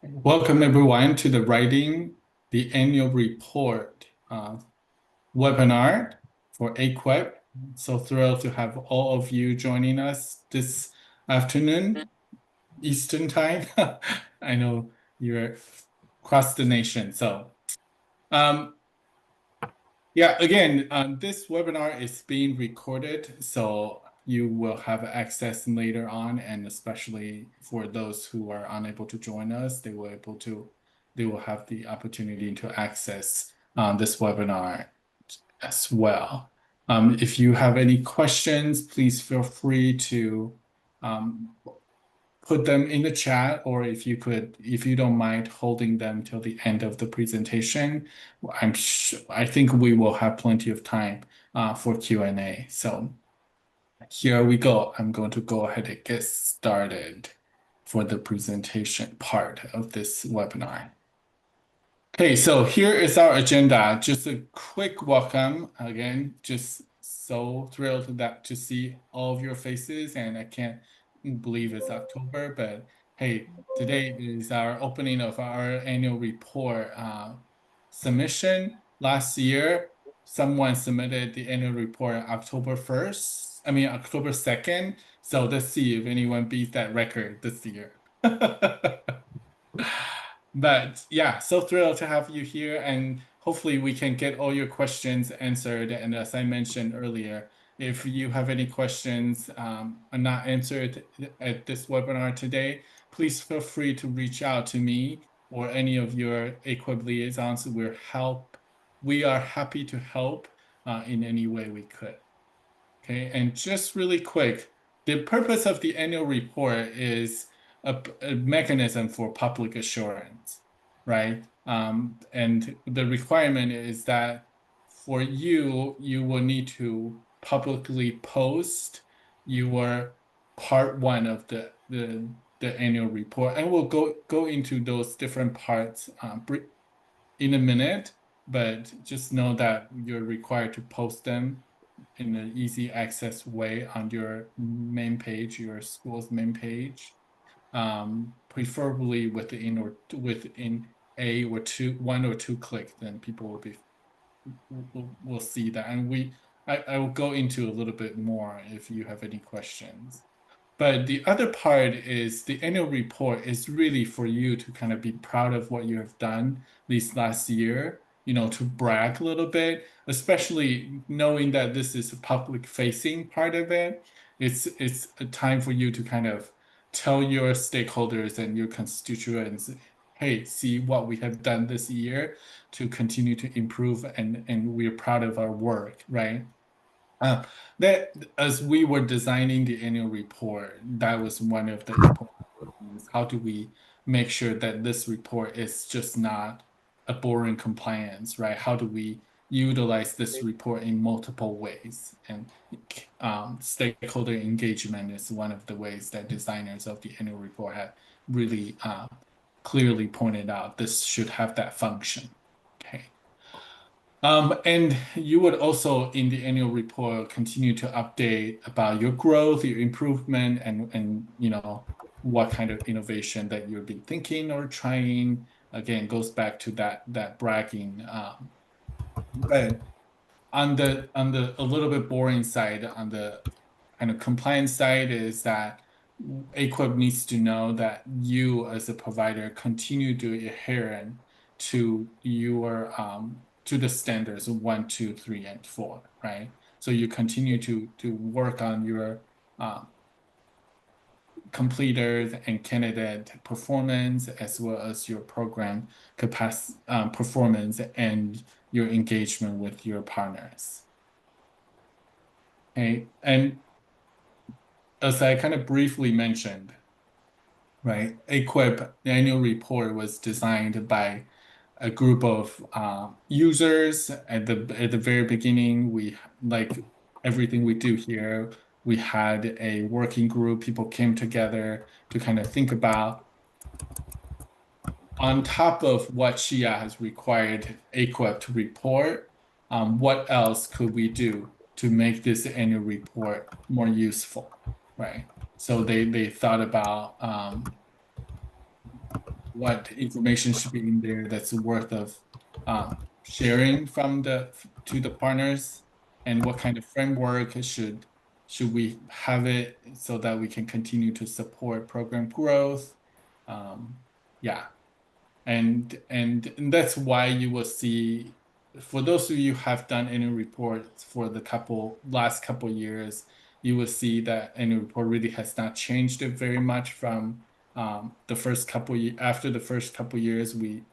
Welcome everyone to the Writing the Annual Report webinar for AQUEP. So thrilled to have all of you joining us this afternoon, Eastern time. I know you're across the nation. So um, yeah, again, this webinar is being recorded, so you will have access later on, and especially for those who are unable to join us, they will have the opportunity to access this webinar as well. If you have any questions, please feel free to put them in the chat, or if you don't mind holding them till the end of the presentation, I think we will have plenty of time for Q&A. So here we go. I'm going to go ahead and get started for the presentation part of this webinar. Okay, so here is our agenda. Just a quick welcome again. Just so thrilled to see all of your faces, and I can't believe it's October, but hey, today is our opening of our annual report submission. Last year, someone submitted the annual report October 1st, October 2nd. So let's see if anyone beats that record this year. But yeah, so thrilled to have you here, and hopefully we can get all your questions answered. And as I mentioned earlier, if you have any questions are not answered at this webinar today, please feel free to reach out to me or any of your AQUEB liaisons. We are happy to help in any way we could. Okay, and just really quick, the purpose of the annual report is a mechanism for public assurance, right? And the requirement is that for you will need to publicly post your part one of the annual report, and we'll go into those different parts in a minute. But just know that you're required to post them in an easy access way on your main page, your school's main page, preferably within one or two clicks, then people will see that. And I will go into a little bit more if you have any questions. But the other part is the annual report is really for you to kind of be proud of what you have done this last year, to brag a little bit, especially knowing that this is a public facing part of it. It's a time for you to kind of tell your stakeholders and your constituents, hey, see what we have done this year to continue to improve, and we're proud of our work, right? That as we were designing the annual report, that was one of the important things. How do we make sure that this report is just not a boring compliance, right? How do we utilize this report in multiple ways? And stakeholder engagement is one of the ways that designers of the annual report have really clearly pointed out this should have that function. Okay. And you would also, in the annual report, continue to update about your growth, your improvement, and what kind of innovation that you've been thinking or trying. Again, goes back to that bragging. But on the a little bit boring side, on the kind of compliance side, is that AQUEB needs to know that you as a provider continue to adhere to your to the standards of 1, 2, 3, and 4, right? So you continue to work on your completers and candidate performance, as well as your program capacity performance and your engagement with your partners. Okay, and as I kind of briefly mentioned, right, AQUEB, the annual report was designed by a group of users at the very beginning. We, like everything we do here, we had a working group. People came together to kind of think about, on top of what SHIA has required AQUEB to report, what else could we do to make this annual report more useful, right? So they thought about what information should be in there that's worth of sharing from to the partners, and what kind of framework should we have it so that we can continue to support program growth. Yeah, and that's why you will see, for those of you who have done annual reports for the last couple years, you will see that annual report really has not changed it very much from the first couple after the first couple years. We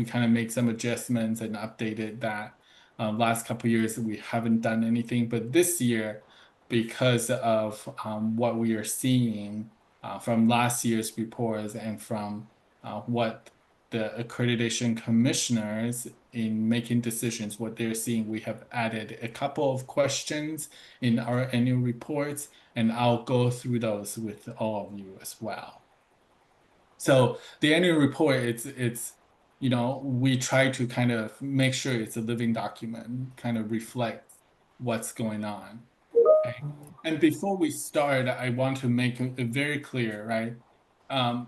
kind of make some adjustments and updated that. Last couple years we haven't done anything, but this year, because of what we are seeing from last year's reports and from what the accreditation commissioners in making decisions, what they're seeing, we have added a couple of questions in our annual reports, and I'll go through those with all of you as well. So the annual report, it's we try to kind of make sure it's a living document, kind of reflects what's going on. Okay. And before we start, I want to make it very clear, right? Um,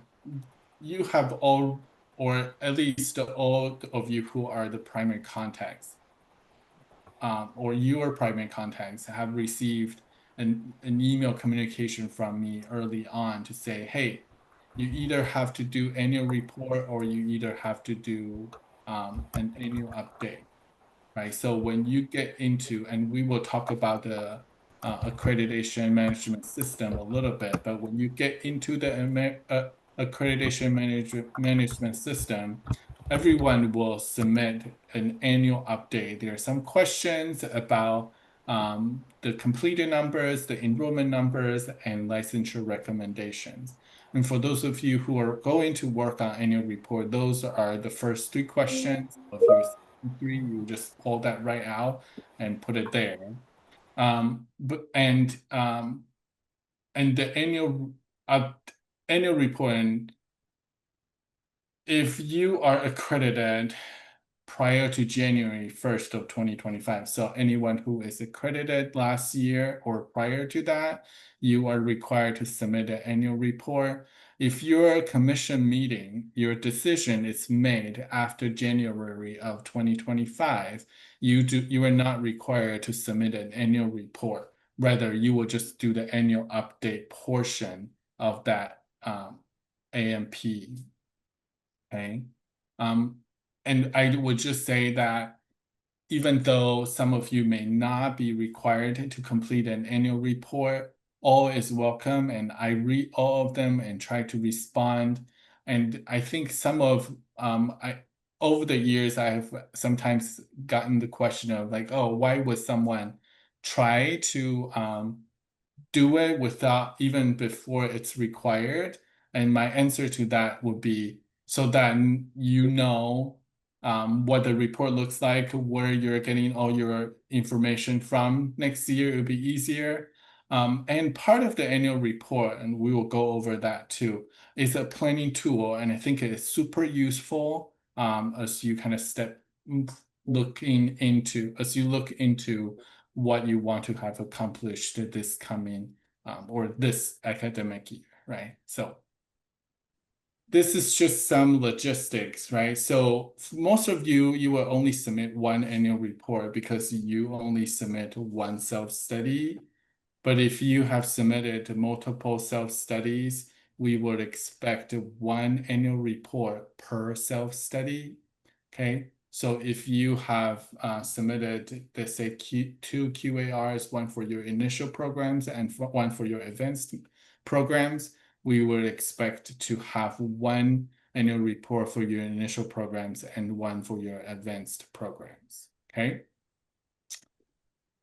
you have all, or at least all of you who are the primary contacts, or your primary contacts have received an email communication from me early on to say, hey, you either have to do annual report or you either have to do an annual update, right? So when you get into, and we will talk about the accreditation management system a little bit, but when you get into the accreditation management system, everyone will submit an annual update. There are some questions about the completed numbers, the enrollment numbers, and licensure recommendations. And for those of you who are going to work on annual report, those are the first three questions of your three. You just pull that right out and put it there. But and the uh, annual report, and if you are accredited prior to January 1st of 2025. So anyone who is accredited last year or prior to that, you are required to submit an annual report. If your commission meeting, your decision is made after January of 2025, you are not required to submit an annual report. Rather, you will just do the annual update portion of that AMP. Okay. Um, and I would just say that even though some of you may not be required to complete an annual report, all is welcome, and I read all of them and try to respond. And I think some of I over the years I have sometimes gotten the question of like, oh, why would someone try to do it without even before it's required? And my answer to that would be so that you know what the report looks like, where you're getting all your information from next year, it'll be easier. And part of the annual report, and we will go over that too, is a planning tool. And I think it is super useful as you kind of as you look into what you want to have accomplished this coming or this academic year, right? So this is just some logistics, right? So most of you will only submit one annual report because you only submit one self-study. But if you have submitted multiple self-studies, we would expect one annual report per self-study. Okay, so if you have submitted, let's say, two QARs, one for your initial programs and one for your advanced programs, we would expect to have one annual report for your initial programs and one for your advanced programs. Okay.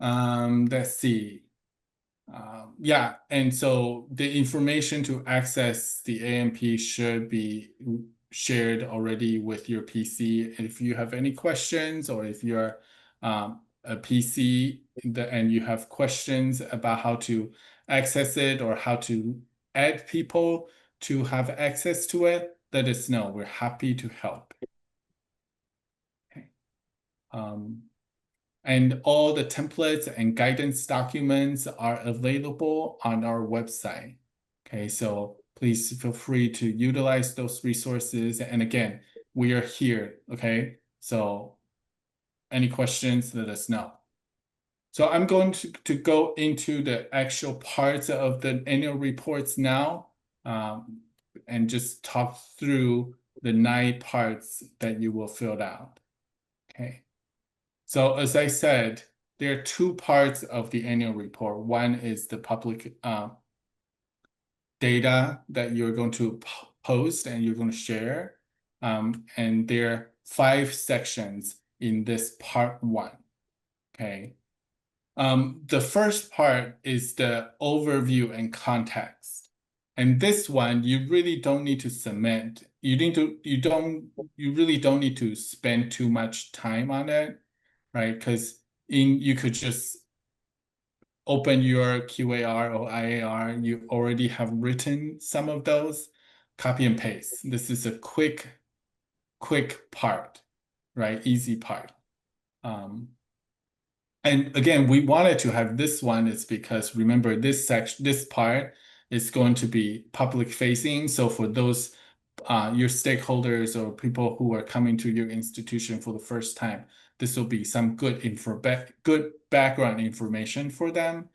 Let's see. Yeah, and so the information to access the AMP should be shared already with your PC. If you have any questions, or if you're a PC and you have questions about how to access it or how to add people to have access to it, let us know. We're happy to help. Okay. And all the templates and guidance documents are available on our website. Okay, so please feel free to utilize those resources. And again, we are here, okay? So any questions, let us know. So I'm going to go into the actual parts of the annual reports now, and just talk through the 9 parts that you will fill out. Okay. So as I said, there are 2 parts of the annual report. One is the public data that you're going to post and you're going to share. And there are 5 sections in this part 1. Okay. The first part is the overview and context. And this one, you really don't need to submit. You really don't need to spend too much time on it, right? Because you could just open your QAR or IAR, you already have written some of those, copy and paste. This is a quick part, right? Easy part. And again, we wanted to have this one is because remember this part is going to be public facing. So for those your stakeholders or people who are coming to your institution for the first time, this will be some good background information for them.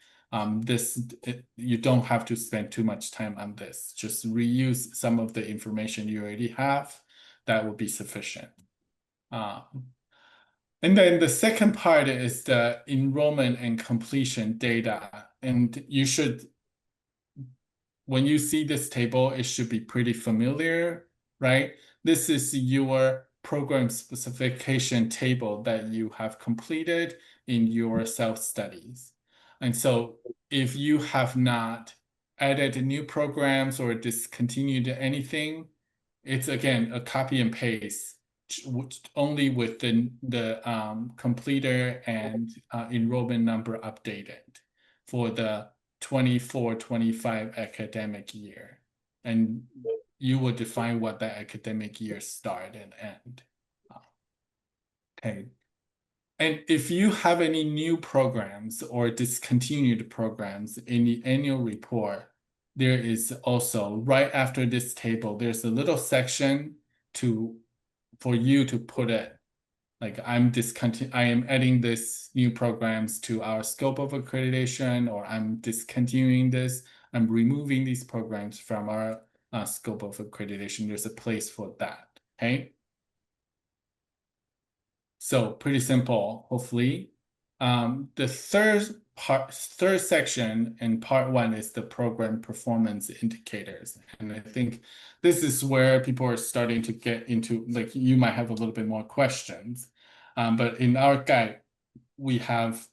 You don't have to spend too much time on this. Just reuse some of the information you already have. That will be sufficient. And then the second part is the enrollment and completion data. And you should, when you see this table, it should be pretty familiar, right? This is your program specification table that you have completed in your self-studies. And so if you have not added new programs or discontinued anything, it's again a copy and paste only with the completer and enrollment number updated for the 24-25 academic year. And you will define what that academic year start and end. Okay. And if you have any new programs or discontinued programs in the annual report, there is also right after this table, there's a little section for you to put it. Like I am adding this new programs to our scope of accreditation, or I'm discontinuing this. I'm removing these programs from our scope of accreditation. There's a place for that. Okay. So pretty simple, hopefully. The third section in part 1 is the program performance indicators. And I think this is where people are starting to get into, like you might have a little bit more questions. But in our guide, we have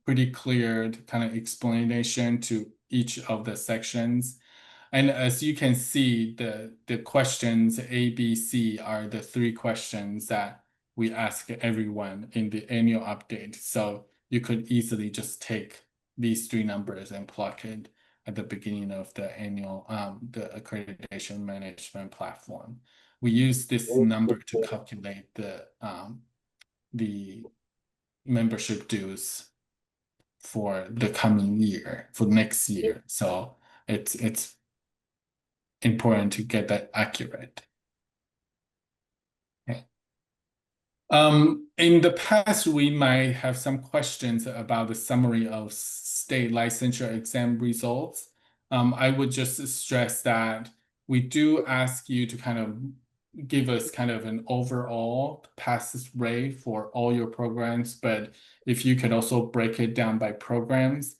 pretty clear kind of explanation to each of the sections. And as you can see, the questions A, B, C are the 3 questions that we ask everyone in the annual update. So you could easily just take these 3 numbers and plug it at the beginning of the annual the accreditation management platform. We use this number to calculate the membership dues for the coming year, for next year. So it's important to get that accurate. Okay. In the past, we might have some questions about the summary of state licensure exam results. I would just stress that we do ask you to kind of give us kind of an overall pass rate for all your programs, but if you could also break it down by programs,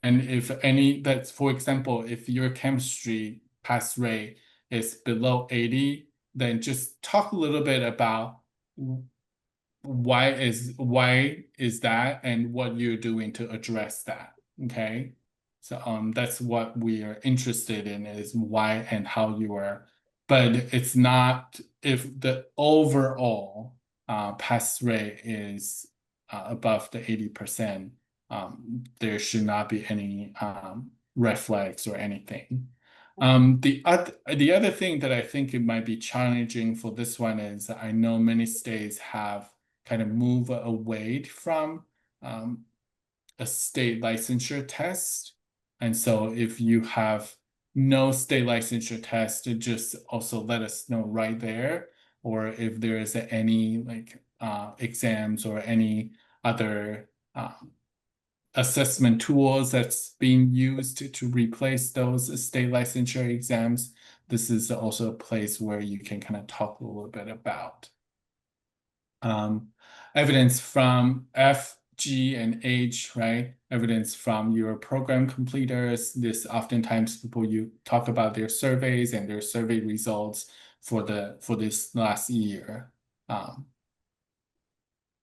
and if any, that's for example, if your chemistry pass rate is below 80, then just talk a little bit about why is that and what you're doing to address that. Okay. So that's what we are interested in, is why and how you are, but it's not if the overall pass rate is above the 80%, there should not be any red flags or anything. The other thing that I think it might be challenging for this one is I know many states have kind of moved away from a state licensure test. And so if you have no state licensure test, just also let us know right there, or if there is any like exams or any other assessment tools that's being used to replace those state licensure exams. This is also a place where you can kind of talk a little bit about. Evidence from F, G, and H, right? Evidence from your program completers. This oftentimes people you talk about their surveys and their survey results for this last year.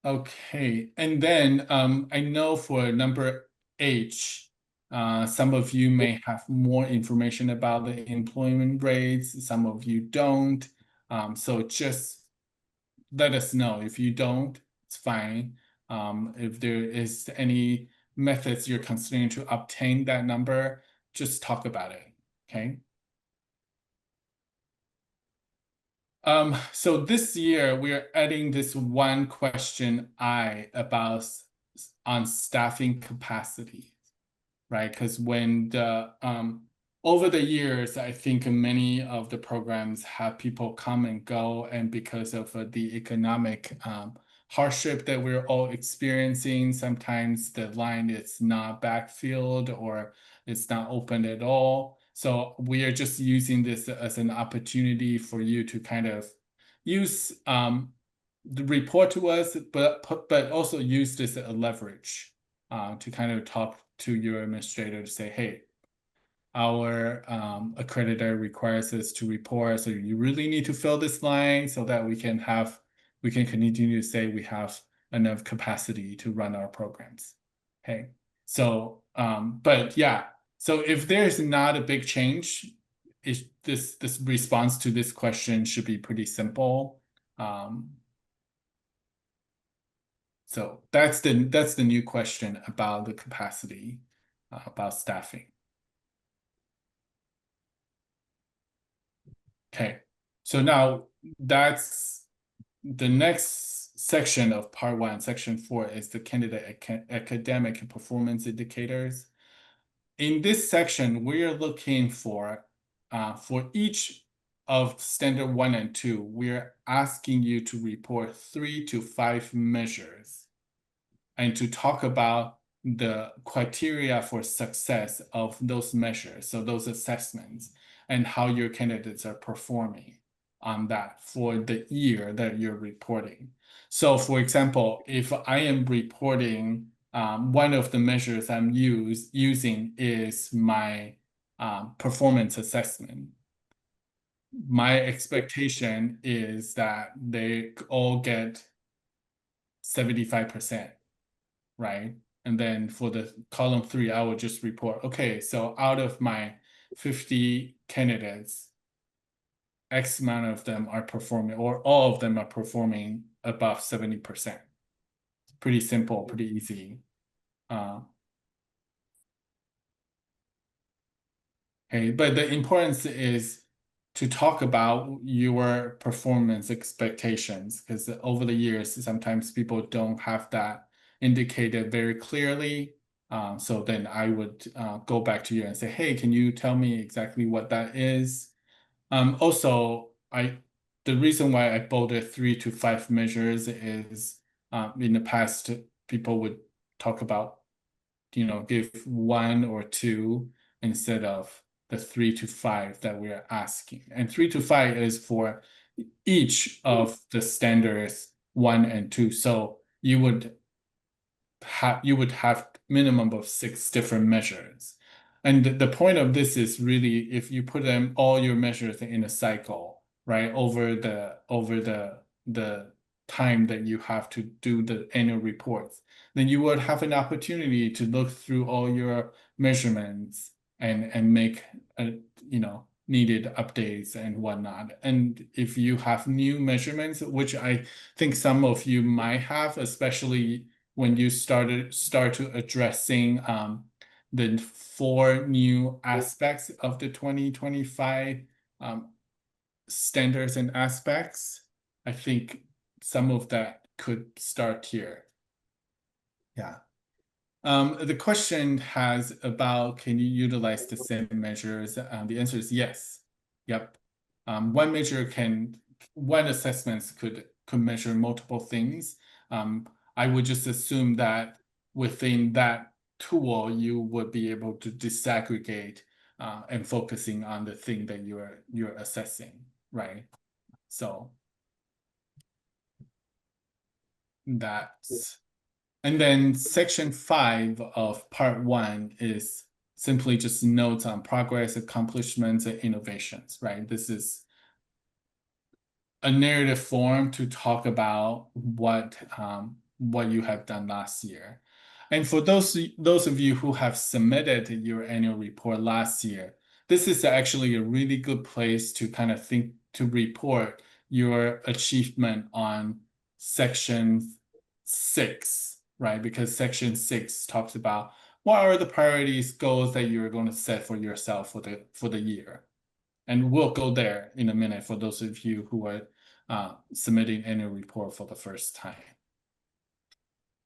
Okay, and then I know for number H, some of you may have more information about the employment rates, some of you don't. So just let us know. If you don't, it's fine. If there is any methods you're considering to obtain that number, just talk about it, okay? So this year we're adding this one question I about on staffing capacity, right? Because when the over the years, I think many of the programs have people come and go, and because of the economic hardship that we're all experiencing, sometimes the line is not backfilled or it's not open at all. So we are just using this as an opportunity for you to kind of use the report to us, but also use this as a leverage to kind of talk to your administrator to say, hey, our accreditor requires us to report, so you really need to fill this line so that we can continue to say we have enough capacity to run our programs. Okay. So but yeah, so if there's not a big change, this response to this question should be pretty simple. So that's the new question about the capacity, about staffing. Okay, so now that's the next section of part one. Section 4 is the candidate academic and performance indicators. In this section, we are looking for each of standard 1 and 2, we're asking you to report 3 to 5 measures and to talk about the criteria for success of those measures, so those assessments, and how your candidates are performing on that for the year that you're reporting. So for example, if I am reporting, one of the measures I'm using is my performance assessment. My expectation is that they all get 75%. Right? And then for the column 3, I will just report, okay, so out of my 50 candidates, X amount of them are performing, or all of them are performing above 70%. Pretty simple, pretty easy. Okay, but the importance is to talk about your performance expectations, because over the years, sometimes people don't have that indicated very clearly. So then I would go back to you and say, hey, can you tell me exactly what that is? Also, the reason why I bolded 3 to 5 measures is in the past, people would talk about, give 1 or 2 instead of the 3 to 5 that we're asking. And 3 to 5 is for each of the standards 1 and 2. So you would have minimum of 6 different measures. And the point of this is really if you put them all your measures in a cycle, right, over the time that you have to do the annual reports, then you would have an opportunity to look through all your measurements and make needed updates and whatnot. And if you have new measurements, which I think some of you might have, especially when you start to addressing the 4 new aspects of the 2025 standards and aspects, I think some of that could start here. Yeah. The question has about, can you utilize the same measures? The answer is yes. Yep. One assessments could measure multiple things. I would just assume that within that tool, you would be able to disaggregate and focusing on the thing that you're assessing, right? So that's. And then section 5 of part 1 is simply just notes on progress, accomplishments, and innovations, right? This is a narrative form to talk about what you have done last year. And for those of you who have submitted your annual report last year, this is actually a really good place to kind of think to report your achievement on section 6, right? Because section 6 talks about what are the priorities, goals that you're going to set for yourself for the year. And we'll go there in a minute for those of you who are submitting annual report for the first time.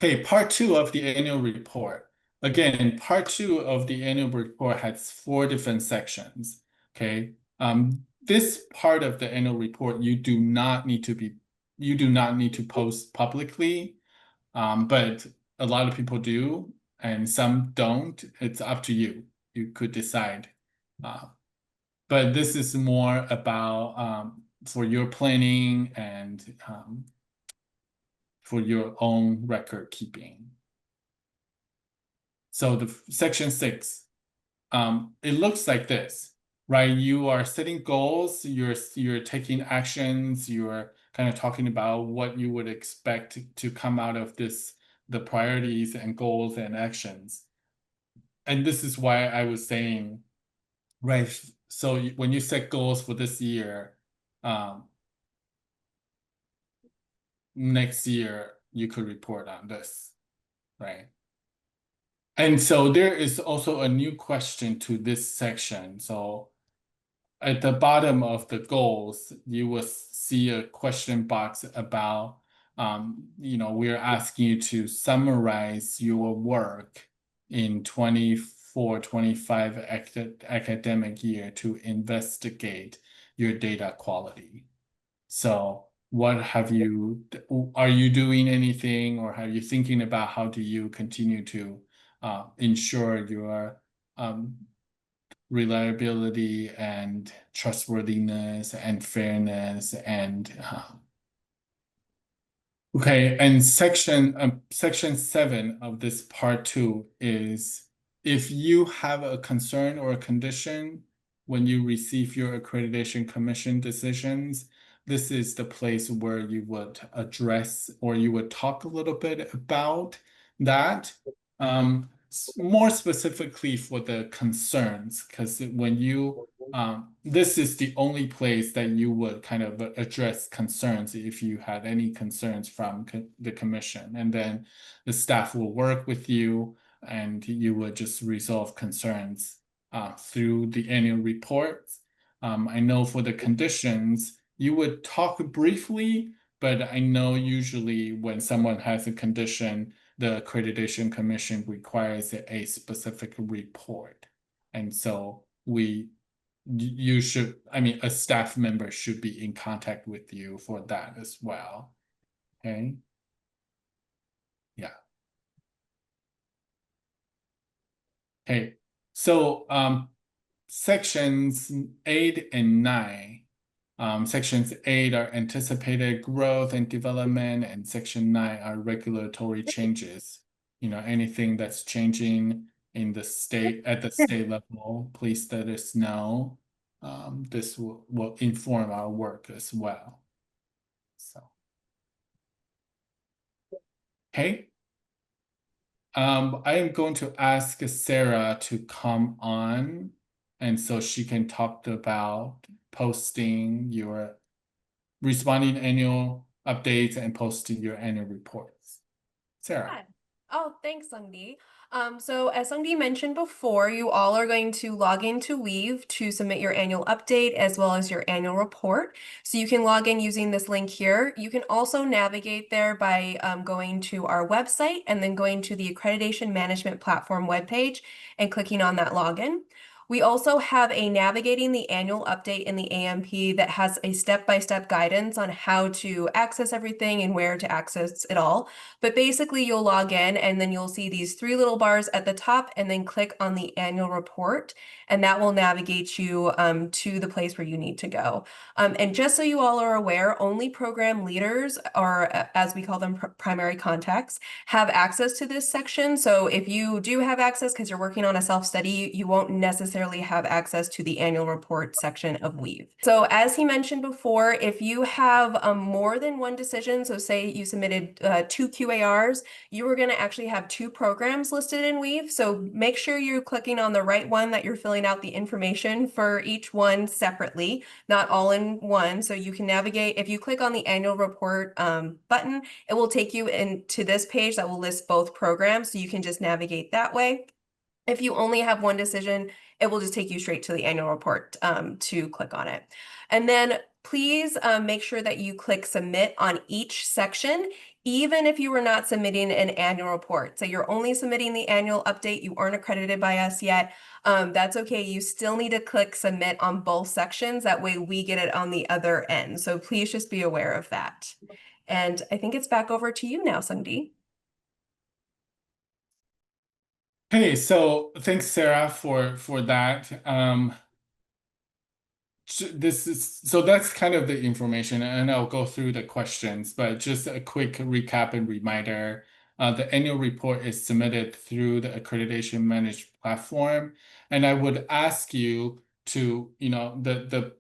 Okay, part 2 of the annual report. Again, part 2 of the annual report has 4 different sections. Okay, this part of the annual report you do not need to post publicly, but a lot of people do, and some don't. It's up to you. You could decide. But this is more about for your planning and for your own record keeping. So the section 6, it looks like this, right? You are setting goals, you're taking actions, you're kind of talking about what you would expect to come out of this, the priorities and goals and actions. And this is why I was saying, right, so when you set goals for this year, next year you could report on this, right? And so there is also a new question to this section. So at the bottom of the goals, you will see a question box about, we're asking you to summarize your work in 24-25 academic year to investigate your data quality. So are you doing anything, or are you thinking about how do you continue to ensure your reliability and trustworthiness and fairness and okay, and section 7 of this part 2 is if you have a concern or a condition when you receive your accreditation commission decisions, this is the place where you would address or you would talk a little bit about that. More specifically for the concerns, because when you this is the only place that you would kind of address concerns if you had any concerns from the commission, and then the staff will work with you and you would just resolve concerns through the annual reports. I know for the conditions, you would talk briefly, but I know usually when someone has a condition, the accreditation commission requires a specific report. And so a staff member should be in contact with you for that as well. Okay. Yeah. Okay. So sections 8 and 9. Sections 8 are anticipated growth and development, and section 9 are regulatory changes. Anything that's changing in the state at the state level, please let us know. This will inform our work as well. So, okay. I am going to ask Sarah to come on, and so she can talk about responding annual updates and posting your annual reports. Sarah. Hi. Oh, thanks, Sungti. So as Sungti mentioned before, you all are going to log into Weave to submit your annual update as well as your annual report. So you can log in using this link here. You can also navigate there by going to our website and then going to the Accreditation Management Platform webpage and clicking on that login. We also have a navigating the annual update in the AMP that has a step-by-step guidance on how to access everything and where to access it all. But basically, you'll log in and then you'll see these three little bars at the top, and then click on the annual report, and that will navigate you to the place where you need to go. And just so you all are aware, only program leaders, or as we call them, primary contacts, have access to this section. So if you do have access because you're working on a self-study, you won't necessarily have access to the annual report section of Weave. So as he mentioned before, if you have more than one decision, so say you submitted two QARs, you are going to actually have two programs listed in Weave. So make sure you're clicking on the right one, that you're filling out the information for each one separately, not all in one. So you can navigate, if you click on the annual report button, it will take you into this page that will list both programs. So you can just navigate that way. If you only have one decision, it will just take you straight to the annual report to click on it. And then please make sure that you click submit on each section, even if you were not submitting an annual report. So you're only submitting the annual update, you aren't accredited by us yet. That's okay. You still need to click submit on both sections. That way we get it on the other end. So please just be aware of that. And I think it's back over to you now, Sungdi. Hey, so thanks, Sarah, for that. This is so that's kind of the information, and I'll go through the questions, but just a quick recap and reminder. The annual report is submitted through the accreditation managed platform, and I would ask you to, the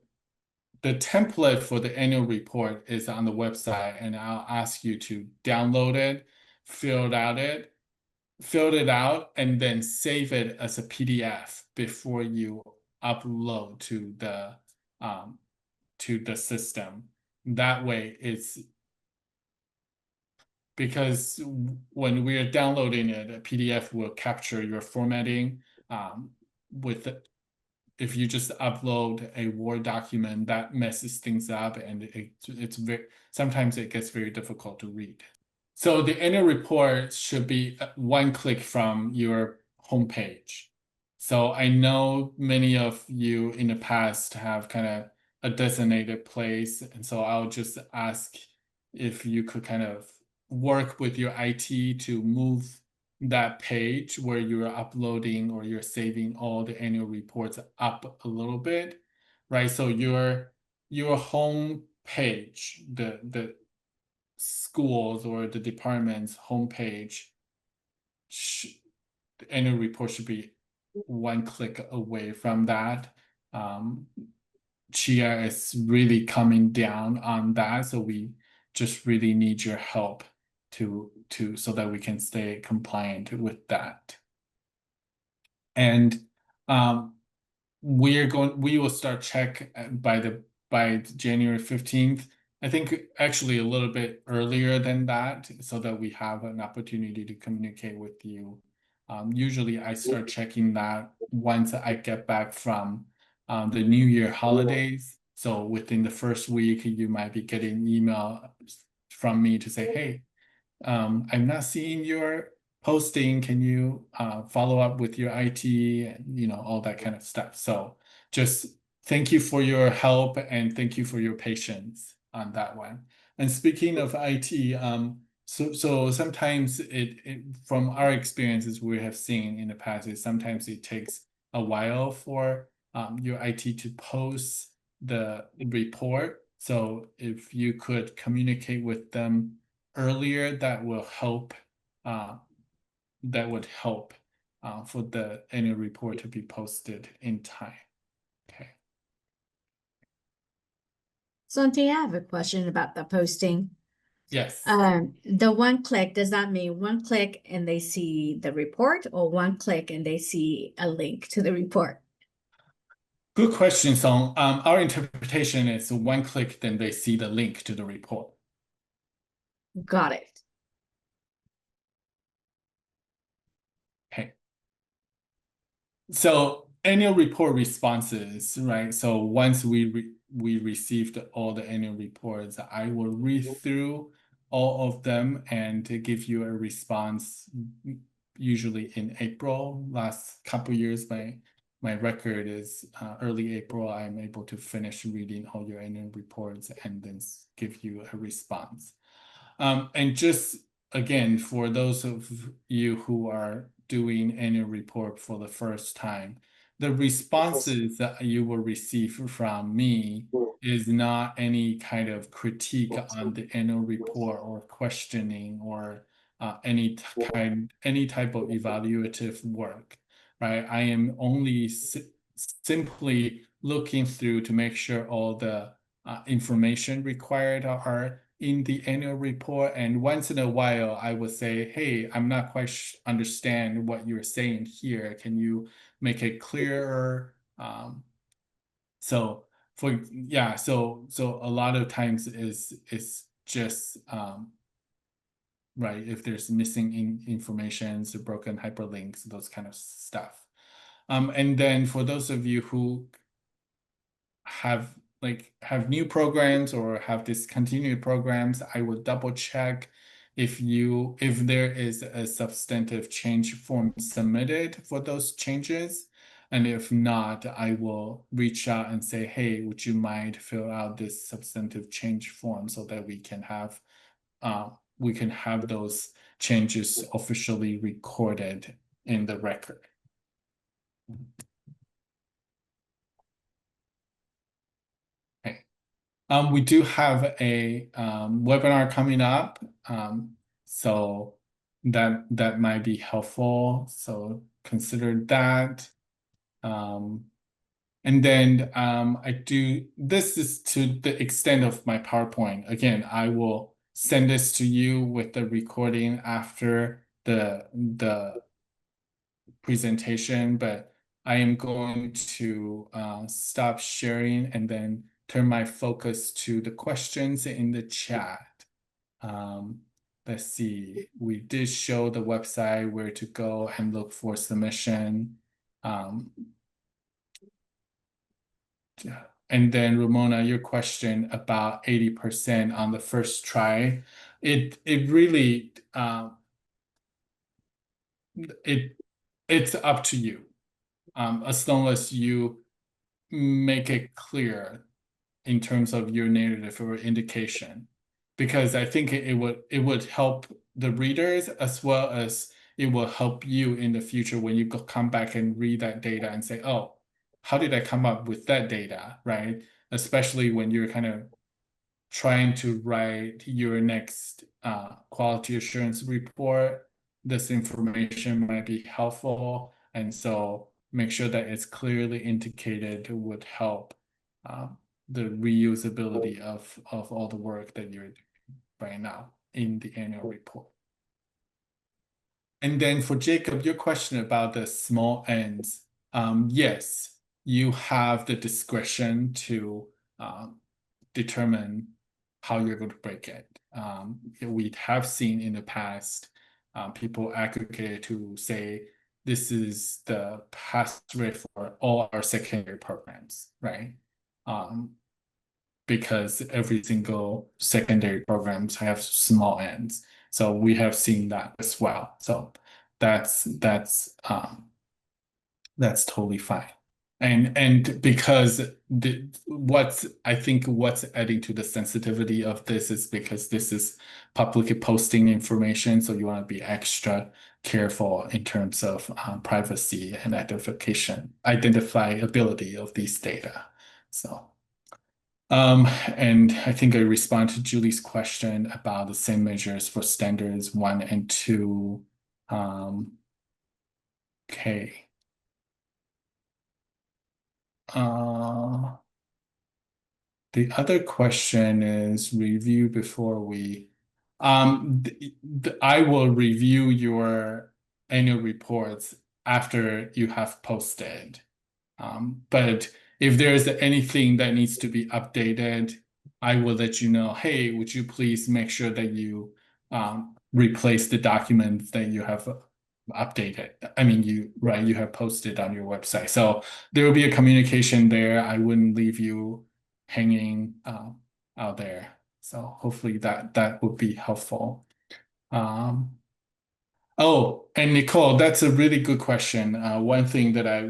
template for the annual report is on the website, and I'll ask you to download it, fill it out, and then save it as a PDF before you upload um, to the system. That way, it's because when we're downloading it, a PDF will capture your formatting. With If you just upload a Word document, that messes things up, and it's very sometimes it gets very difficult to read. So the annual report should be one click from your homepage. So I know many of you in the past have kind of a designated place, and so I'll just ask if you could kind of work with your IT to move that page where you're uploading or you're saving all the annual reports up a little bit, right? So your home page, the schools or the department's homepage, the annual report should be one click away from that. Chia is really coming down on that, so we just really need your help to so that we can stay compliant with that. And we will start check by January 15th. I think actually a little bit earlier than that, so that we have an opportunity to communicate with you. Usually I start checking that once I get back from the New Year holidays. So within the first week, you might be getting email from me to say, hey, I'm not seeing your posting. Can you follow up with your IT and all that kind of stuff. So just thank you for your help and thank you for your patience on that one. And speaking of IT, so sometimes it from our experiences we have seen in the past is sometimes it takes a while for your IT to post the report. So if you could communicate with them earlier, that will help. That would help for the annual report to be posted in time. Okay. Sungti, I have a question about the posting. Yes. The one click, does that mean one click and they see the report, or one click and they see a link to the report? Good question, Song. Our interpretation is one click, then they see the link to the report. Got it. So annual report responses, right? So once we received all the annual reports, I will read through all of them and to give you a response. Usually in April. Last couple years, my record is early April. I'm able to finish reading all your annual reports and then give you a response. And just again, for those of you who are doing annual report for the first time, the responses that you will receive from me is not any kind of critique on the annual report or questioning or any type of evaluative work, right? I am only simply looking through to make sure all the information required are in the annual report. And once in a while, I would say, hey, I'm not quite understand what you're saying here. Can you make it clearer? So so a lot of times is just right, if there's missing information, so broken hyperlinks, those kind of stuff. And then for those of you who have new programs or have discontinued programs, I will double check if there is a substantive change form submitted for those changes. And if not, I will reach out and say, hey, would you mind fill out this substantive change form so that we can have those changes officially recorded in the record. Okay. We do have a webinar coming up, so that might be helpful. So consider that. And then this is to the extent of my PowerPoint. Again, I will send this to you with the recording after the presentation, but I am going to stop sharing and then turn my focus to the questions in the chat. Let's see, we did show the website where to go and look for submission. And then Ramona, your question about 80% on the first try, it really it's up to you. As long as you make it clear in terms of your narrative or indication, because I think it would help the readers as well as it will help you in the future when you come back and read that data and say, oh, how did I come up with that data, right? Especially when you're kind of trying to write your next quality assurance report, this information might be helpful. And so make sure that it's clearly indicated would help the reusability of all the work that you're doing right now in the annual report. And then for Jacob, your question about the small ends, yes, you have the discretion to determine how you're going to break it. We have seen in the past people aggregate to say this is the pass rate for all our secondary programs, right? Because every single secondary programs have small ends. So we have seen that as well. So that's totally fine. And because what's adding to the sensitivity of this is because this is publicly posting information, so you want to be extra careful in terms of privacy and identifiability of these data. So and I think I respond to Julie's question about the same measures for standards 1 and 2. Okay. The other question is review before we I will review your annual reports after you have posted. But if there's anything that needs to be updated, I will let you know, hey, would you please make sure that you replace the documents that you have update it. I mean, you have posted on your website, so there will be a communication there. I wouldn't leave you hanging out there. So hopefully that would be helpful. Um, Oh, and Nicole, that's a really good question. One thing that I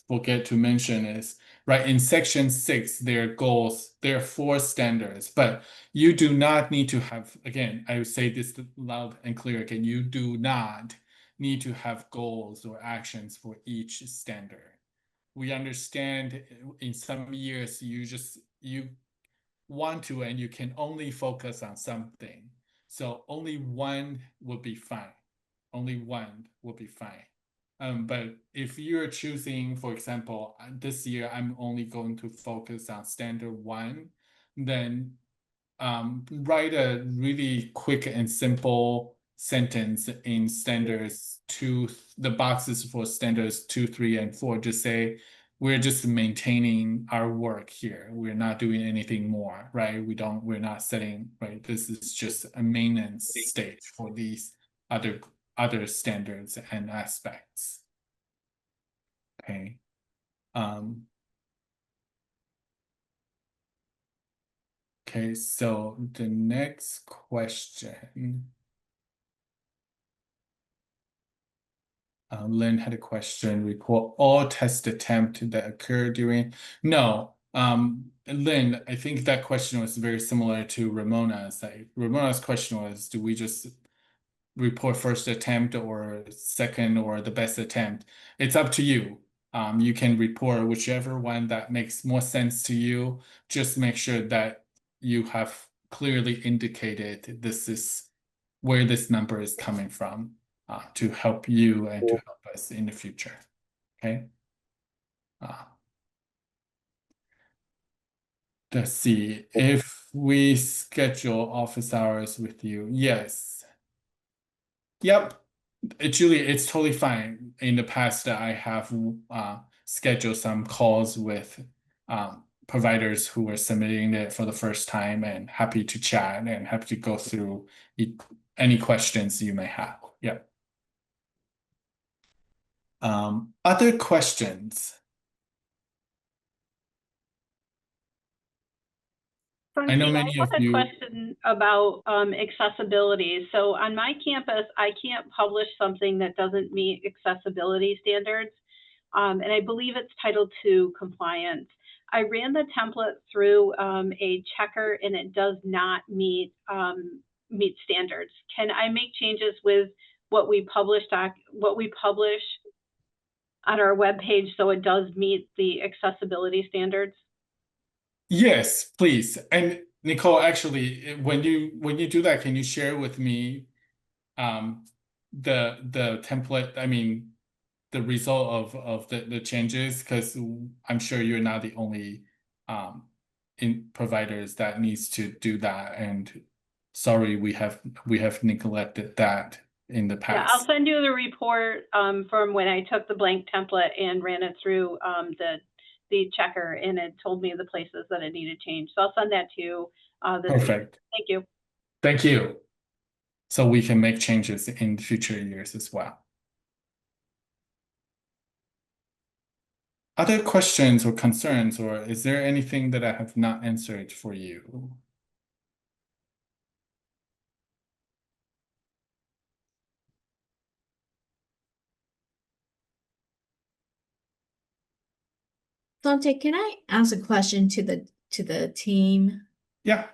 forget to mention is, right, in section 6, there are goals, there are 4 standards, but you do not need to have, again, I would say this loud and clear again, you do not need to have goals or actions for each standard. We understand in some years you want to and you can only focus on something. So only one would be fine. Only one will be fine. But if you're choosing, for example, this year I'm only going to focus on standard 1, then write a really quick and simple sentence in standards 2, the boxes for standards 2, 3, and 4. Just say, we're just maintaining our work here. We're not doing anything more, right? We're not setting, right? This is just a maintenance stage for these other standards and aspects. Okay. Okay, so the next question. Lynn had a question. Report all test attempts that occur during. No, Lynn, I think that question was very similar to Ramona's. Ramona's question was, do we just report first attempt or second or the best attempt? It's up to you. You can report whichever one that makes more sense to you. Just make sure that you have clearly indicated this is where this number is coming from to help you and to help us in the future. Okay. Let's see if we schedule office hours with you. Yes. Yep. Julie, it's totally fine. In the past, I have scheduled some calls with providers who were submitting it for the first time, and happy to chat and happy to go through any questions you may have. Yeah. Other questions? I know Sungti, many have of a you. question about accessibility. So on my campus, I can't publish something that doesn't meet accessibility standards. And I believe it's Title II compliant. I ran the template through a checker and it does not meet standards. Can I make changes with what we publish on our webpage so it does meet the accessibility standards? Yes, please. And Nicole, actually, when you do that, can you share with me the template, I mean the result of the changes? Because I'm sure you're not the only in providers that needs to do that. And sorry, we have neglected that in the Yeah, I'll past. send you the report from when I took the blank template and ran it through the checker, and it told me the places that it needed change. So I'll send that to you this week. Perfect. Thank you. Thank you. So we can make changes in future years as well. Other questions or concerns, or is there anything that I have not answered for you? Dante, can I ask a question to the team? Yeah.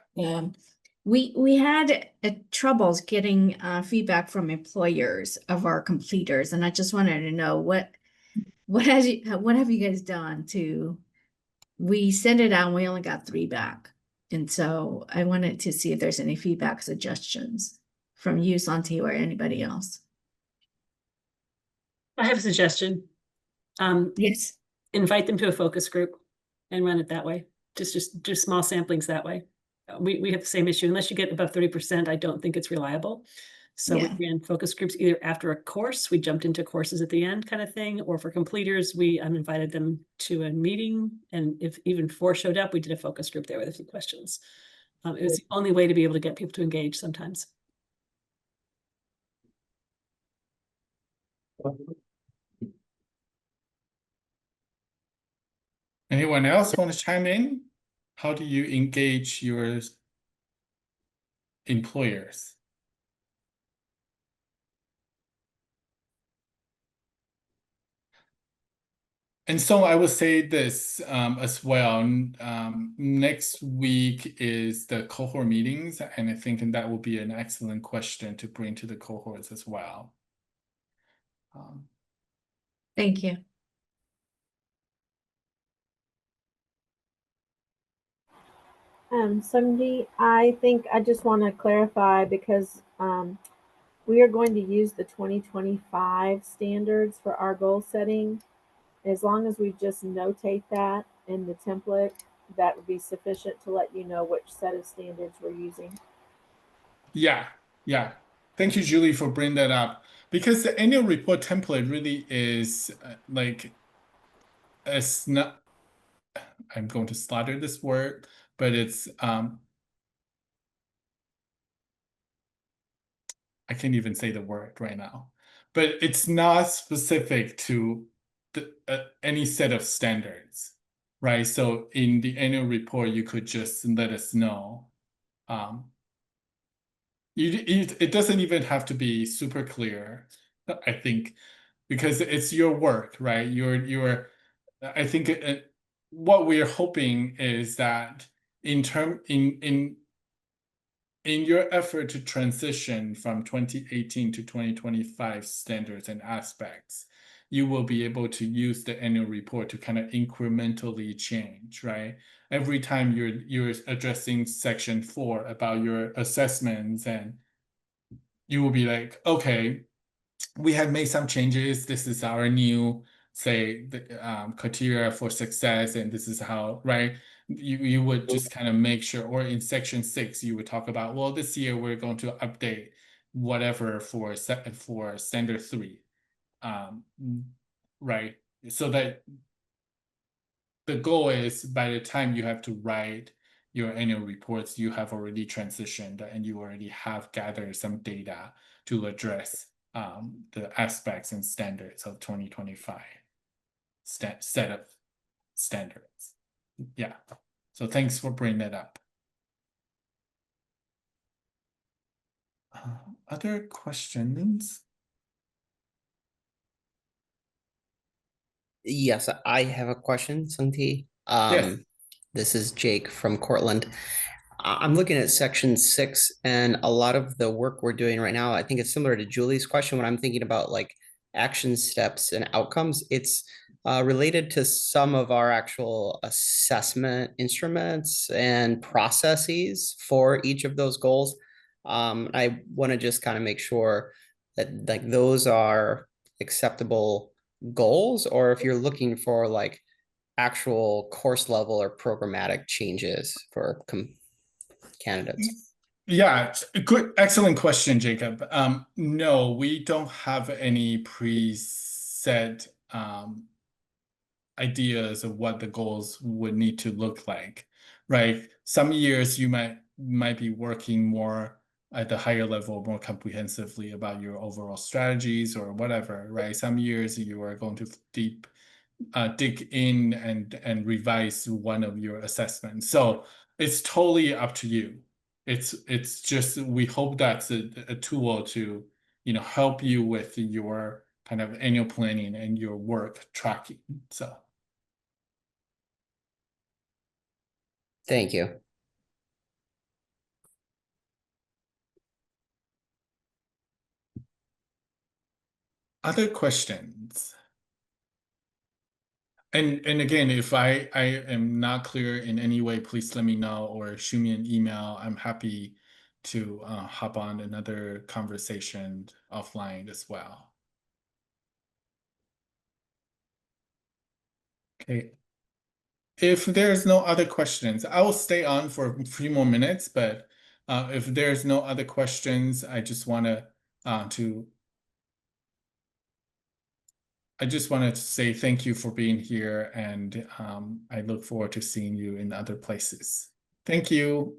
We had troubles getting feedback from employers of our completers, and I just wanted to know what have you guys done to? We sent it out and we only got 3 back, and so I wanted to see if there's any feedback suggestions from you, Santi, or anybody else. I have a suggestion. Yes. Invite them to a focus group and run it that way. Just do small samplings that way. We have the same issue. Unless you get above 30%, I don't think it's reliable. So Yeah. we ran focus groups either after a course, we jumped into courses at the end kind of thing, or for completers, we invited them to a meeting. And if even 4 showed up, we did a focus group there with a few questions. It was the only way to be able to get people to engage sometimes. Anyone else want to chime in? How do you engage your employers? And so I would say this as well. Next week is the cohort meetings, and I think that will be an excellent question to bring to the cohorts as well. Thank you. Sungti, I think I just want to clarify because we are going to use the 2025 standards for our goal setting. As long as we just notate that in the template, that would be sufficient to let you know which set of standards we're using. Yeah. Thank you, Julie, for bringing that up. Because the annual report template really is like, it's not, I'm going to slaughter this word, but it's, I can't even say the word right now, but it's not specific to any set of standards, right? So in the annual report, you could just let us know. It doesn't even have to be super clear, I think, because it's your work, right? I think what we're hoping is that in your effort to transition from 2018 to 2025 standards and aspects, you will be able to use the annual report to kind of incrementally change, right? Every time you're addressing section 4 about your assessments, and you will be like, okay, we have made some changes. This is our new, say, the criteria for success, and this is how, right? You would just kind of make sure, or in section 6, you would talk about, well, this year we're going to update whatever for standard 3, right? So that the goal is by the time you have to write your annual reports, you have already transitioned and you already have gathered some data to address the aspects and standards of 2025 set of standards. Yeah. So thanks for bringing that up. Other questions? Yes, I have a question, Sungti. Yes. This is Jake from Cortland. I'm looking at section 6, and a lot of the work we're doing right now, I think it's similar to Julie's question when I'm thinking about like action steps and outcomes. It's related to some of our actual assessment instruments and processes for each of those goals. I want to just kind of make sure that like those are acceptable goals, or if you're looking for like actual course level or programmatic changes for candidates. Yeah, good, excellent question, Jacob. No, we don't have any preset ideas of what the goals would need to look like, right? Some years you might be working more at the higher level, more comprehensively about your overall strategies or whatever, right? Some years you are going to dig in and revise one of your assessments. So it's totally up to you. It's just, we hope that's a tool to, help you with your kind of annual planning and your work tracking. So Thank you. other questions? And again, if I am not clear in any way, please let me know or shoot me an email. I'm happy to hop on another conversation offline as well. Okay. If there's no other questions, I will stay on for a few more minutes, but if there's no other questions, I just wanted to say thank you for being here, and I look forward to seeing you in other places. Thank you.